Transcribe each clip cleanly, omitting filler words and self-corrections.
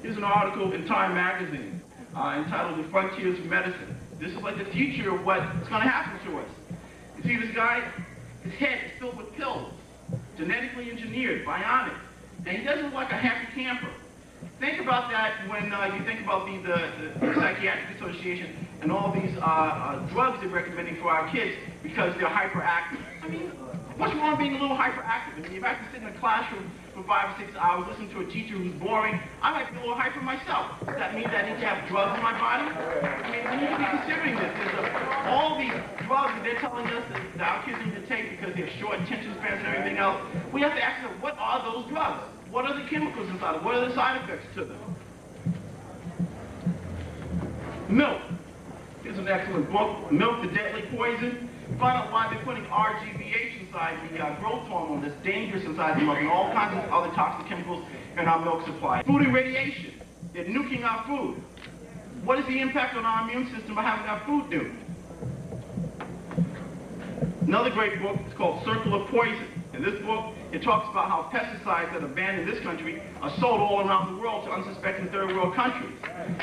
Here's an article in Time magazine entitled The Frontiers of Medicine. This is like the future of what's going to happen to us. You see this guy, his head is filled with pills, genetically engineered, bionic, and he doesn't look like a happy camper. Think about that when you think about the Psychiatric Association and all these drugs they're recommending for our kids because they're hyperactive. I mean, what's wrong with being a little hyperactive? I mean, if I have to sit in a classroom for 5 or 6 hours listening to a teacher who's boring, I might be a little hyper myself. Does that mean that I need to have drugs in my body? I mean, we need to be considering this. There's all these drugs that they're telling us that our kids need to take because they have short attention spans and everything else. We have to ask them, what are those drugs? What are the chemicals inside of them? What are the side effects to them? Milk. Here's an excellent book, Milk, the Deadly Poison. Find out why they're putting RGBH inside the growth hormone that's dangerous inside the milk and all kinds of other toxic chemicals in our milk supply. Food and radiation. They're nuking our food. What is the impact on our immune system by having our food nuked? Another great book is called Circle of Poison. In this book, it talks about how pesticides that are banned in this country are sold all around the world to unsuspecting third world countries.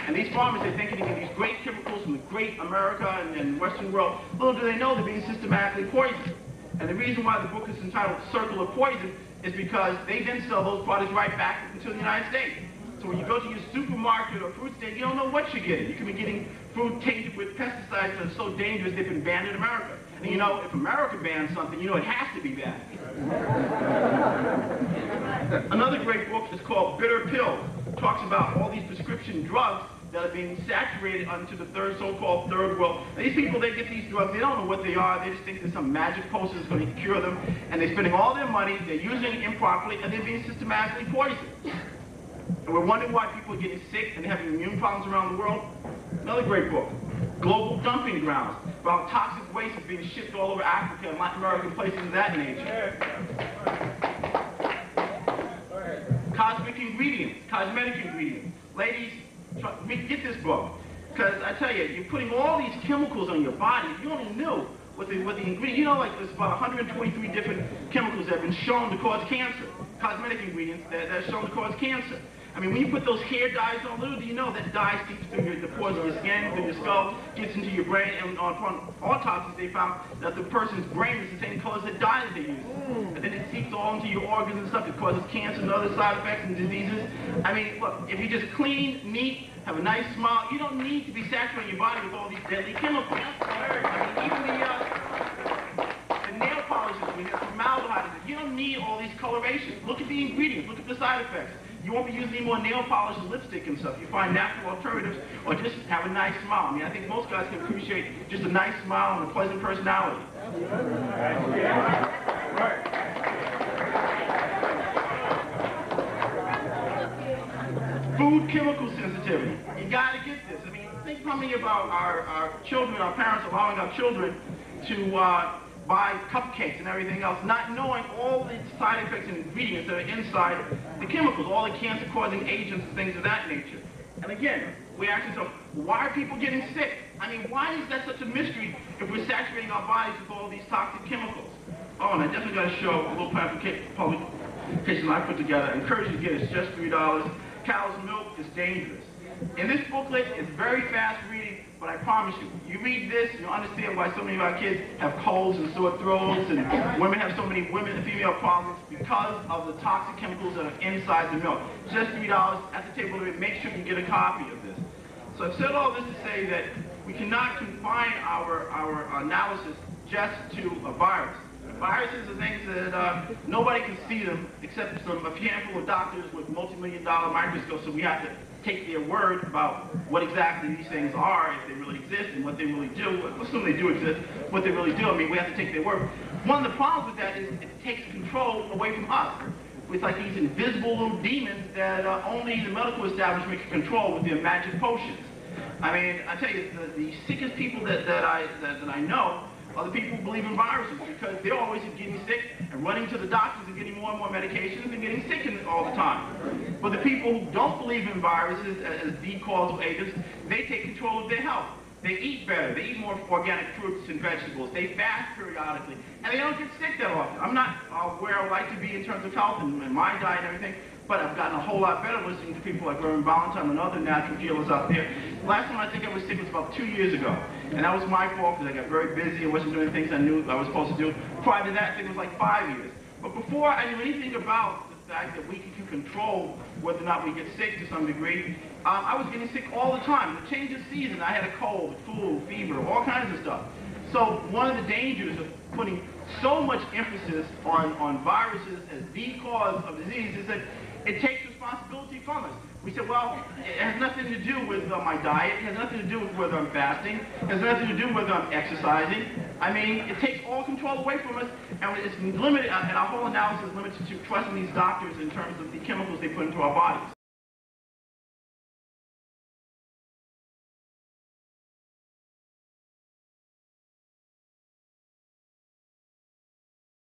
And these farmers, they think they can get these great chemicals from the great America and Western world. Little do they know they're being systematically poisoned. And the reason why the book is entitled Circle of Poison is because they then sell those products right back into the United States. So when you go to your supermarket or fruit stand, you don't know what you're getting. You can be getting fruit tainted with pesticides that are so dangerous they've been banned in America. And you know, if America bans something, you know it has to be banned. Another great book is called Bitter Pill. It talks about all these prescription drugs that are being saturated onto the so-called third world. And these people, they get these drugs, they don't know what they are, they just think there's some magic potion that's going to cure them, and they're spending all their money, they're using it improperly, and they're being systematically poisoned. And we're wondering why people are getting sick and having immune problems around the world. Another great book, Global Dumping Grounds, about toxic waste is being shipped all over Africa and Latin American places of that nature. Cosmetic ingredients. Ladies, get this book, because I tell you, you're putting all these chemicals on your body. If you only knew what the ingredient, you know, like there's about 123 different chemicals that have been shown to cause cancer. Cosmetic ingredients that are shown to cause cancer. I mean, when you put those hair dyes on, little do you know that dye seeps through the pores of your skin, through your skull, gets into your brain, and on autopsies they found that the person's brain is the same color as the dye that they use. And then it seeps all into your organs and stuff. It causes cancer and other side effects and diseases. I mean, look, if you just clean, neat, have a nice smile, you don't need to be saturating your body with all these deadly chemicals. I mean, even the nail polishes, when it's formaldehyde, you don't need all these colorations. Look at the ingredients, look at the side effects. You won't be using any more nail polish and lipstick and stuff. You find natural alternatives, or just have a nice smile. I mean, I think most guys can appreciate just a nice smile and a pleasant personality. Food chemical sensitivity. You gotta get this. I mean, think how many of our children, our parents allowing our children to buy cupcakes and everything else, not knowing all the side effects and ingredients that are inside the chemicals, all the cancer-causing agents and things of that nature. And again, we ask ourselves, why are people getting sick? I mean, why is that such a mystery if we're saturating our bodies with all these toxic chemicals? Oh, and I definitely got to show a little publication I put together. I encourage you to get it. It's just $3. Cow's milk is dangerous. In this booklet, it's very fast reading, but I promise you, you read this, you'll understand why so many of our kids have colds and sore throats, and women have so many female problems because of the toxic chemicals that are inside the milk. Just $3 at the table. Make sure you get a copy of this. So I've said all this to say that we cannot confine our analysis just to a virus. Viruses are things that nobody can see them except a handful of doctors with multi-million-dollar microscopes, so we have to take their word about what exactly these things are, if they really exist, and what they really do. Assume they do exist, what they really do. I mean, we have to take their word. One of the problems with that is it takes control away from us. It's like these invisible little demons that only the medical establishment can control with their magic potions. I mean, I tell you, the sickest people that I know are the people who believe in viruses, because they're always getting sick and running to the doctors and getting more and more medications and getting sick all the time. But the people who don't believe in viruses as the causal agents, they take control of their health. They eat better. They eat more organic fruits and vegetables. They fast periodically. And they don't get sick that often. I'm not where I would like to be in terms of health and my diet and everything, but I've gotten a whole lot better listening to people like Reverend Valentine and other natural healers out there. Last time I think I was sick was about 2 years ago, and that was my fault because I got very busy and wasn't doing things I knew I was supposed to do. Prior to that, I think it was like 5 years. But before I knew anything about the fact that we can control whether or not we get sick to some degree, I was getting sick all the time. The change of season, I had a cold, flu, fever, all kinds of stuff. So one of the dangers of putting so much emphasis on viruses as the cause of disease is that it takes responsibility from us. We say, well, it has nothing to do with my diet, it has nothing to do with whether I'm fasting, it has nothing to do with whether I'm exercising. I mean, it takes all control away from us, and it's limited, and our whole analysis is limited to trusting these doctors in terms of the chemicals they put into our bodies.